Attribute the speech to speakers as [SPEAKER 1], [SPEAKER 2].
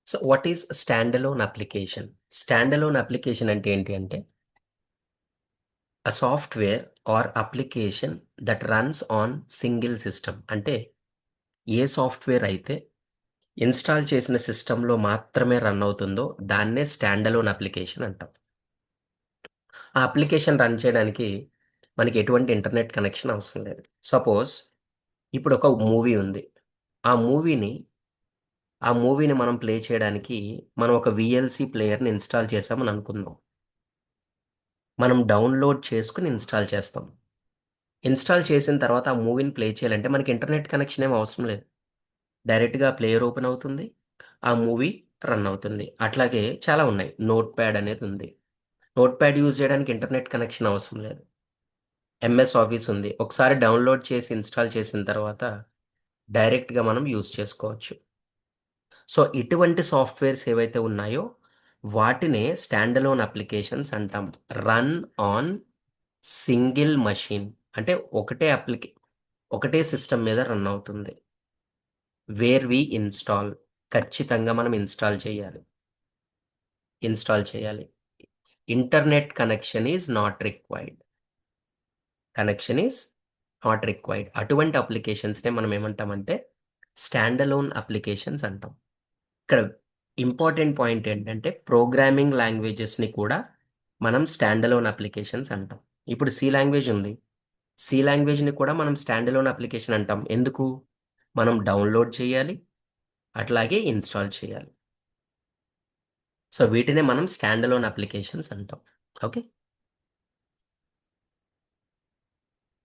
[SPEAKER 1] So what is stand alone application? Stand alone application అంటే ఏంటి అంటే a software or application that runs on single system. అంటే a software అయితే install చేసిన సిస్టమ్‌లో మాత్రమే రన్ అవుతుందో దాన్నే స్టాండ్ అలోన్ అప్లికేషన్ అంటాం. ఆ అప్లికేషన్ రన్ చేయడానికి మనకి ఎటువంటి ఇంటర్నెట్ కనెక్షన్ అవసరం లేదు. సపోజ్ ఇప్పుడు ఒక మూవీ ఉంది. ఆ మూవీని ఆ మూవీని మనం ప్లే చేయడానికి మనం ఒక వీఎల్‌సీ ప్లేయర్‌ని ఇన్‌స్టాల్ చేసామని అనుకుందాం. మనం డౌన్‌లోడ్ చేసుకొని ఇన్‌స్టాల్ చేస్తాం. ఇన్‌స్టాల్ చేసిన తర్వాత ఆ మూవీని ప్లే చేయాలంటే మనకి ఇంటర్నెట్ కనెక్షన్ ఏమి అవసరం లేదు. డైరెక్ట్‌గా ప్లేయర్ ఓపెన్ అవుతుంది. ఆ మూవీ రన్ అవుతుంది. అట్లాగే చాలా ఉన్నాయి. నోట్‌ప్యాడ్ అనేది ఉంది. నోట్‌ప్యాడ్ యూజ్ చేయడానికి ఇంటర్నెట్ కనెక్షన్ అవసరం లేదు. ఎంఎస్ ఆఫీస్ ఉంది. ఒకసారి డౌన్‌లోడ్ చేసి ఇన్‌స్టాల్ చేసిన తర్వాత డైరెక్ట్‌గా మనం యూజ్ చేసుకోవచ్చు. సో, ఇటువంటి సాఫ్ట్‌వేర్స్ ఏవైతే ఉన్నాయో వాటినే స్టాండ్ అలోన్ అప్లికేషన్స్ అంటాం. Run on single machine. అంటే ఒకటే సిస్టమ్ మీద రన్ అవుతుంది. Where we install. ఖచ్చితంగా మనం ఇన్‌స్టాల్ చేయాలి. Internet connection is not required. Connection is not required. అటువంటి అప్లికేషన్స్‌నే మనం ఏమంటామంటే స్టాండ్ అలోన్ అప్లికేషన్స్ అంటాం. ఇక్కడ ఇంపార్టెంట్ పాయింట్ ఏంటంటే ప్రోగ్రామింగ్ లాంగ్వేజెస్‌ని కూడా మనం స్టాండ్ అలోన్ అప్లికేషన్స్ అంటాం. ఇప్పుడు సి లాంగ్వేజ్ ఉంది. సి లాంగ్వేజ్‌ని కూడా మనం స్టాండ్ అలోన్ అప్లికేషన్ అంటాం. ఎందుకు? మనం డౌన్‌లోడ్ చేయాలి. అట్లాగే ఇన్‌స్టాల్ చేయాలి. సో, వీటినే మనం స్టాండ్ అలోన్ అప్లికేషన్స్ అంటాం. ఓకే.